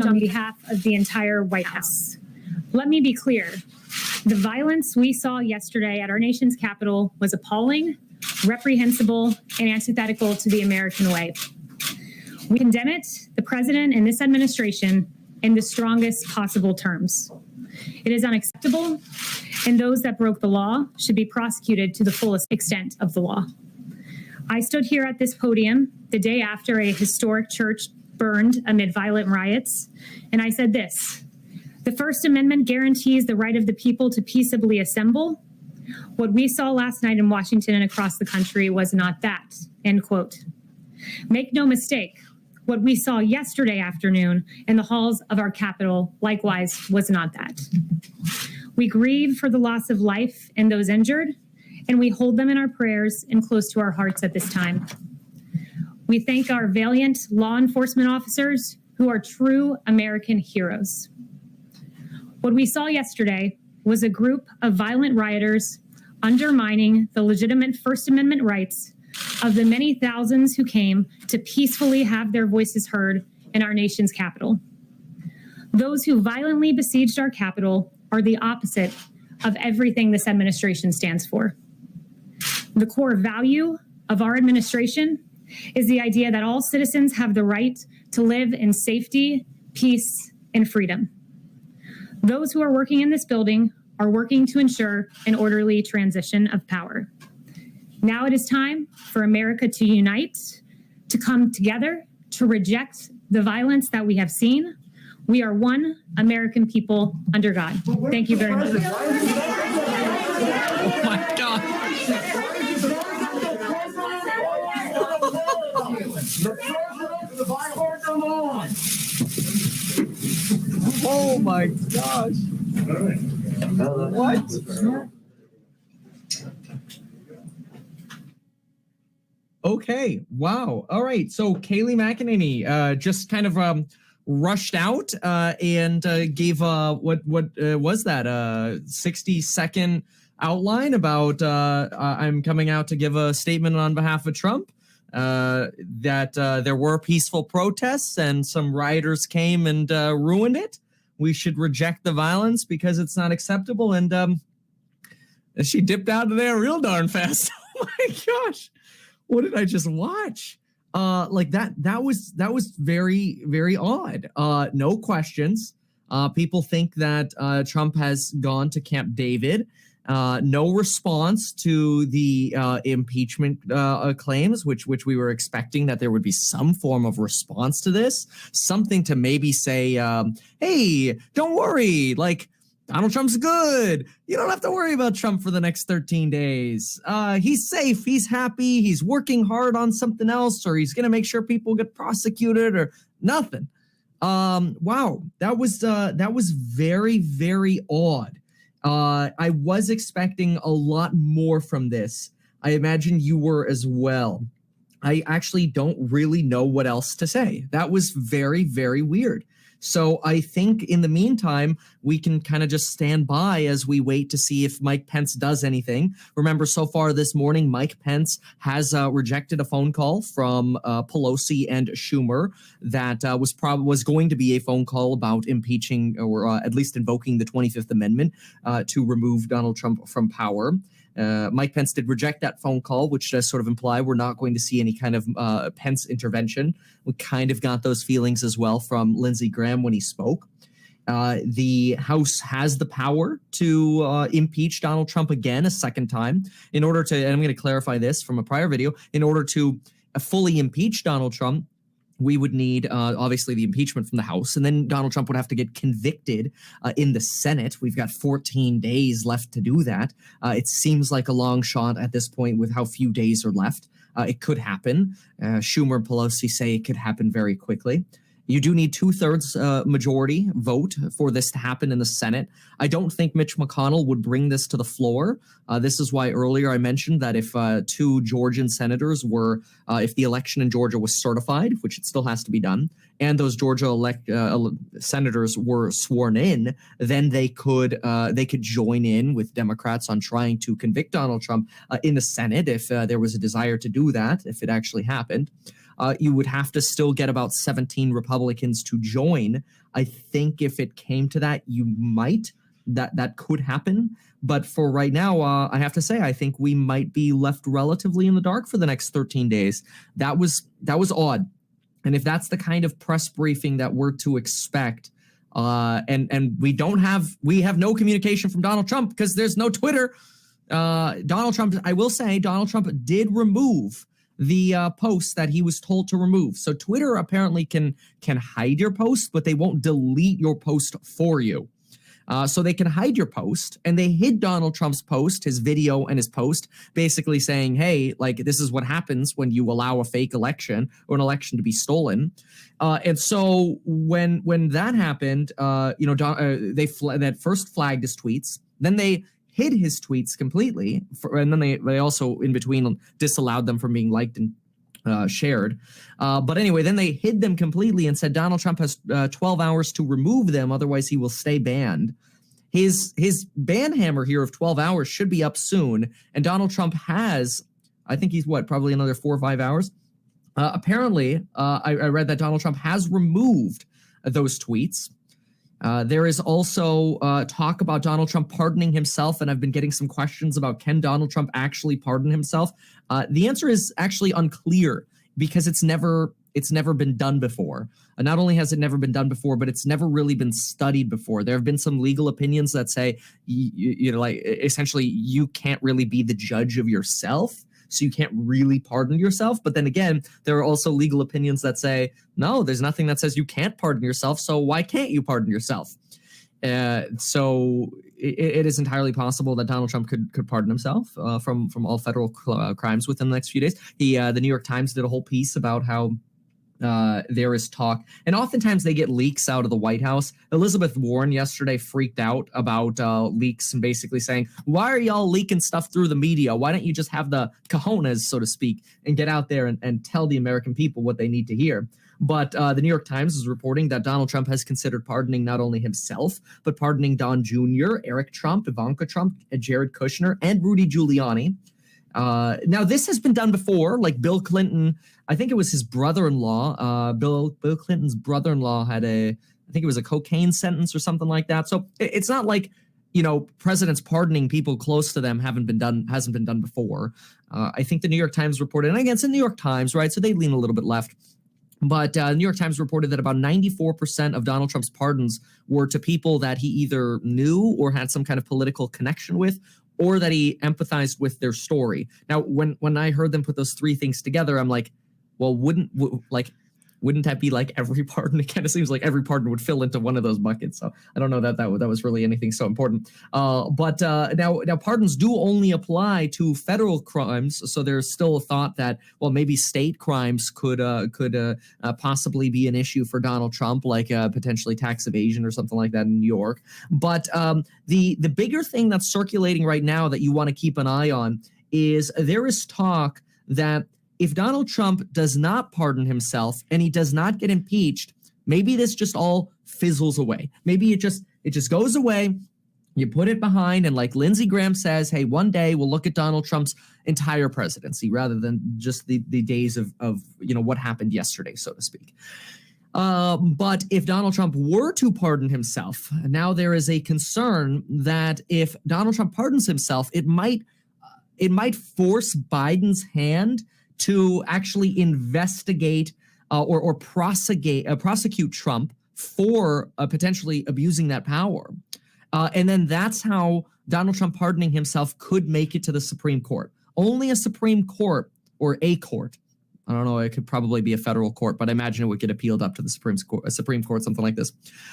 on behalf of the entire White House. Let me be clear. The violence we saw yesterday at our nation's Capitol was appalling, reprehensible, and antithetical to the American way. We condemn it, the president and this administration, in the strongest possible terms. It is unacceptable, and those that broke the law should be prosecuted to the fullest extent of the law. I stood here at this podium the day after a historic church burned amid violent riots, and I said this: the First Amendment guarantees the right of the people to peaceably assemble. What we saw last night in Washington and across the country was not that, end quote. Make no mistake, what we saw yesterday afternoon in the halls of our Capitol likewise was not that. We grieve for the loss of life and those injured, and we hold them in our prayers and close to our hearts at this time. We thank our valiant law enforcement officers who are true American heroes. What we saw yesterday was a group of violent rioters undermining the legitimate First Amendment rights of the many thousands who came to peacefully have their voices heard in our nation's capital. Those who violently besieged our Capitol are the opposite of everything this administration stands for. The core value of our administration is the idea that all citizens have the right to live in safety, peace, and freedom. Those who are working in this building are working to ensure an orderly transition of power. Now it is time for America to unite, to come together, to reject the violence that we have seen. We are one American people under God. Thank you very much. Oh my God. Oh my gosh. What? Okay. Wow. All right. So Kayleigh McEnany just kind of rushed out and gave what was that 60-second outline about I'm coming out to give a statement on behalf of Trump, that there were peaceful protests and some rioters came and ruined it. We should reject the violence because it's not acceptable. And she dipped out of there real darn fast. Oh my gosh. What did I just watch? Like that was very, very odd. No questions. People think that Trump has gone to Camp David. No response to the impeachment claims, which we were expecting that there would be some form of response to this, something to maybe say, hey, don't worry, like Donald Trump's good. You don't have to worry about Trump for the next 13 days. He's safe. He's happy. He's working hard on something else, or he's going to make sure people get prosecuted, or nothing. Wow, that was very, very odd. I was expecting a lot more from this. I imagine you were as well. I actually don't really know what else to say. That was very, very weird. So I think in the meantime, we can kind of just stand by as we wait to see if Mike Pence does anything. Remember, so far this morning, Mike Pence has rejected a phone call from Pelosi and Schumer that was going to be a phone call about impeaching or at least invoking the 25th Amendment to remove Donald Trump from power. Mike Pence did reject that phone call, which does sort of imply we're not going to see any kind of Pence intervention. We kind of got those feelings as well from Lindsey Graham when he spoke. The House has the power to impeach Donald Trump again a second time in order to, and I'm going to clarify this from a prior video, in order to fully impeach Donald Trump, we would need, obviously, the impeachment from the House, and then Donald Trump would have to get convicted in the Senate. We've got 14 days left to do that. It seems like a long shot at this point with how few days are left. It could happen. Schumer and Pelosi say it could happen very quickly. You do need 2/3 majority vote for this to happen in the Senate. I don't think Mitch McConnell would bring this to the floor. This is why earlier I mentioned that if two Georgian senators were, if the election in Georgia was certified, which it still has to be done, and those Georgia senators were sworn in, then they could join in with Democrats on trying to convict Donald Trump in the Senate if there was a desire to do that, if it actually happened. You would have to still get about 17 Republicans to join. I think if it came to that, you might. That could happen. But for right now, I have to say, I think we might be left relatively in the dark for the next 13 days. That was odd. And if that's the kind of press briefing that we're to expect, and we have no communication from Donald Trump because there's no Twitter. Donald Trump, I will say, Donald Trump did remove the posts that he was told to remove. So Twitter apparently can hide your post, but they won't delete your post for you. So they can hide your post, and they hid Donald Trump's post, his video and his post, basically saying, hey, like, this is what happens when you allow a fake election or an election to be stolen. And so when that happened, they first flagged his tweets, then they hid his tweets completely, and then they also in between disallowed them from being liked and shared. But anyway, then they hid them completely and said Donald Trump has 12 hours to remove them, otherwise he will stay banned. His ban hammer here of 12 hours should be up soon, and Donald Trump has, I think he's probably another 4 or 5 hours. Apparently, I read that Donald Trump has removed those tweets. There is also talk about Donald Trump pardoning himself, and I've been getting some questions about, can Donald Trump actually pardon himself? The answer is actually unclear because it's never been done before. Not only has it never been done before, but it's never really been studied before. There have been some legal opinions that say, like essentially you can't really be the judge of yourself. So you can't really pardon yourself. But then again, there are also legal opinions that say, no, there's nothing that says you can't pardon yourself. So why can't you pardon yourself? So it is entirely possible that Donald Trump could pardon himself from all federal crimes within the next few days. The New York Times did a whole piece about how there is talk, and oftentimes they get leaks out of the White House. Elizabeth Warren yesterday freaked out about leaks and basically saying, why are y'all leaking stuff through the media? Why don't you just have the cojones, so to speak, and get out there and tell the American people what they need to hear? But the New York Times is reporting that Donald Trump has considered pardoning not only himself, but pardoning Don Jr., Eric Trump, Ivanka Trump, Jared Kushner, and Rudy Giuliani. Now, this has been done before, like Bill Clinton. I think it was his brother-in-law. Bill Clinton's brother-in-law had I think it was a cocaine sentence or something like that. So it's not like, presidents pardoning people close to them hasn't been done before. I think the New York Times reported, and again, it's the New York Times, right? So they lean a little bit left. But the New York Times reported that about 94% of Donald Trump's pardons were to people that he either knew or had some kind of political connection with, or that he empathized with their story. Now, when I heard them put those three things together, I'm like, well, wouldn't that be like every pardon? It kind of seems like every pardon would fill into one of those buckets. So I don't know that was really anything so important. But now pardons do only apply to federal crimes. So there's still a thought that, well, maybe state crimes could possibly be an issue for Donald Trump, like potentially tax evasion or something like that in New York. But the bigger thing that's circulating right now that you want to keep an eye on is there is talk that if Donald Trump does not pardon himself and he does not get impeached, maybe this just all fizzles away. Maybe it just goes away. You put it behind, and like Lindsey Graham says, hey, one day we'll look at Donald Trump's entire presidency rather than just the days of what happened yesterday, so to speak. But if Donald Trump were to pardon himself, now there is a concern that if Donald Trump pardons himself, it might force Biden's hand to actually investigate or prosecute Trump for potentially abusing that power. And then that's how Donald Trump pardoning himself could make it to the Supreme Court. Only a Supreme Court or a court, I don't know, it could probably be a federal court, but I imagine it would get appealed up to the Supreme Court, something like this.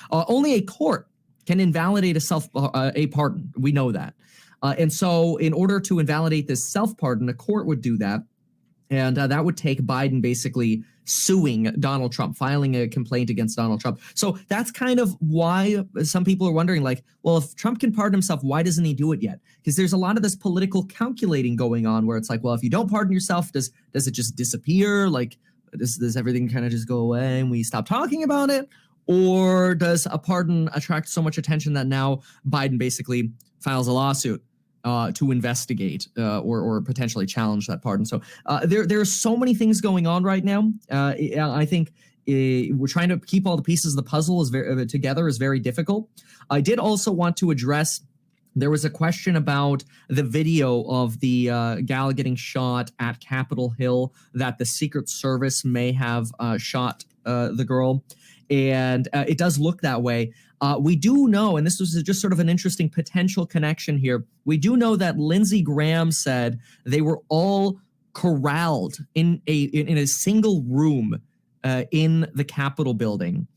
Only a court can invalidate a pardon. We know that. And so in order to invalidate this self-pardon, a court would do that. And that would take Biden basically suing Donald Trump, filing a complaint against Donald Trump. So that's kind of why some people are wondering, like, well, if Trump can pardon himself, why doesn't he do it yet? Because there's a lot of this political calculating going on where it's like, well, if you don't pardon yourself, does it just disappear? Like, does everything kind of just go away and we stop talking about it? Or does a pardon attract so much attention that now Biden basically files a lawsuit to investigate or potentially challenge that pardon. So there are so many things going on right now. I think we're trying to keep all the pieces of the puzzle together is very difficult. I did also want to address, there was a question about the video of the gal getting shot at Capitol Hill, that the Secret Service may have shot the girl. And it does look that way. We do know, and this was just sort of an interesting potential connection here, we do know that Lindsey Graham said they were all corralled in a single room in the Capitol building.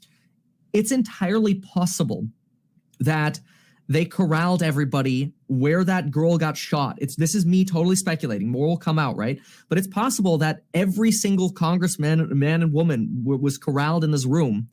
It's entirely possible that they corralled everybody where that girl got shot. This is me totally speculating. More will come out, right? But it's possible that every single congressman, man and woman was corralled in this room.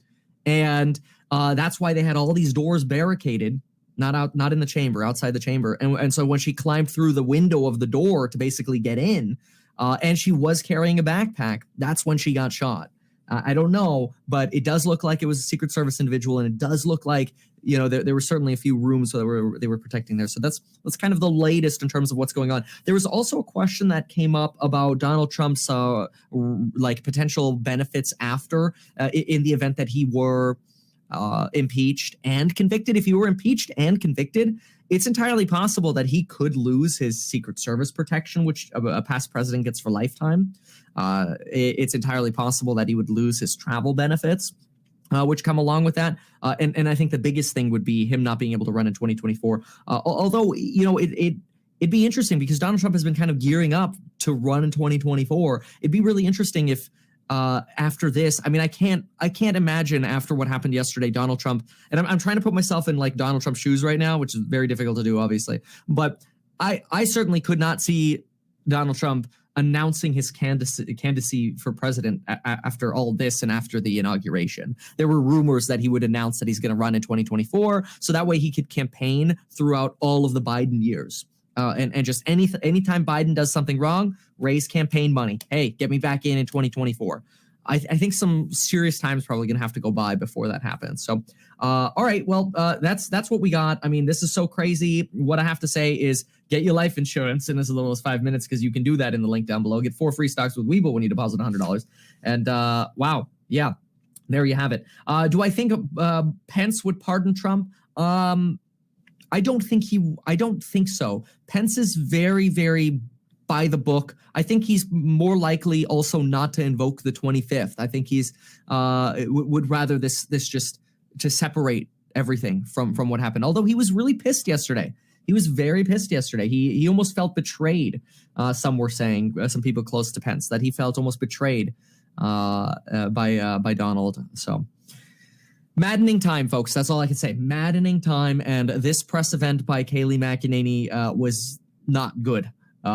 And that's why they had all these doors barricaded, not in the chamber, outside the chamber. And so when she climbed through the window of the door to basically get in, and she was carrying a backpack, that's when she got shot. I don't know, but it does look like it was a Secret Service individual, and it does look like, you know, there were certainly a few rooms that they were protecting there. So that's kind of the latest in terms of what's going on. There was also a question that came up about Donald Trump's like potential benefits after in the event that he were impeached and convicted. If he were impeached and convicted, it's entirely possible that he could lose his Secret Service protection, which a past president gets for lifetime. It's entirely possible that he would lose his travel benefits, which come along with that. And I think the biggest thing would be him not being able to run in 2024. Although, you know, it'd be interesting because Donald Trump has been kind of gearing up to run in 2024. It'd be really interesting if after this, I mean, I can't imagine after what happened yesterday, Donald Trump, and I'm trying to put myself in like Donald Trump's shoes right now, which is very difficult to do, obviously. But I certainly could not see Donald Trump announcing his candidacy for president after all this and after the inauguration. There were rumors that he would announce that he's going to run in 2024, so that way he could campaign throughout all of the Biden years. And just anytime Biden does something wrong, raise campaign money. Hey, get me back in 2024. I think some serious time is probably going to have to go by before that happens. So, all right, well, that's what we got. I mean, this is so crazy. What I have to say is get your life insurance in as little as 5 minutes, because you can do that in the link down below. Get 4 free stocks with Webull when you deposit $100. And wow, yeah, there you have it. Do I think Pence would pardon Trump? I don't think so. Pence is very, very by the book. I think he's more likely also not to invoke the 25th. I think he's would rather this just to separate everything from what happened. Although he was really pissed yesterday. He was very pissed yesterday. He almost felt betrayed. Some were saying, some people close to Pence, that he felt almost betrayed by Donald. So maddening time, folks. That's all I can say. Maddening time. And this press event by Kayleigh McEnany was not good,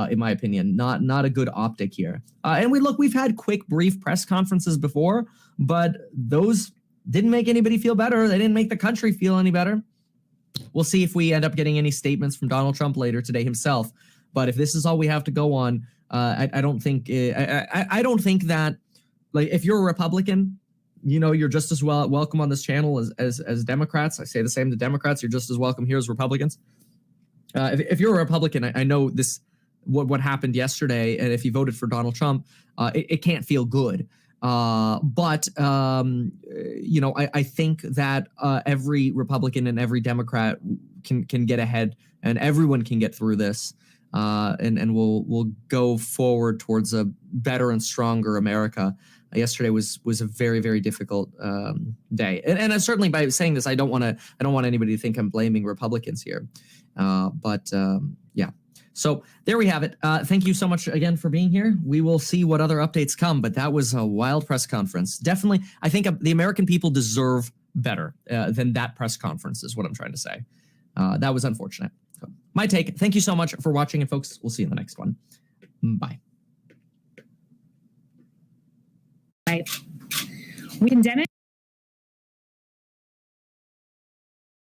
in my opinion. Not a good optic here. And we've had quick, brief press conferences before, but those didn't make anybody feel better. They didn't make the country feel any better. We'll see if we end up getting any statements from Donald Trump later today himself. But if this is all we have to go on, I don't think that, like, if you're a Republican, you know, you're just as welcome on this channel as Democrats. I say the same to Democrats. You're just as welcome here as Republicans. If you're a Republican, I know this what happened yesterday, and if you voted for Donald Trump, it can't feel good. But you know, I think that every Republican and every Democrat can get ahead, and everyone can get through this, and we'll go forward towards a better and stronger America. Yesterday was a very, very difficult day, and certainly by saying this, I don't want anybody to think I'm blaming Republicans here, but yeah. So there we have it. Thank you so much again for being here. We will see what other updates come, but that was a wild press conference. Definitely, I think the American people deserve better than that press conference is what I'm trying to say. That was unfortunate. So, my take. Thank you so much for watching, and folks, we'll see you in the next one. Bye. Right. We condemn it.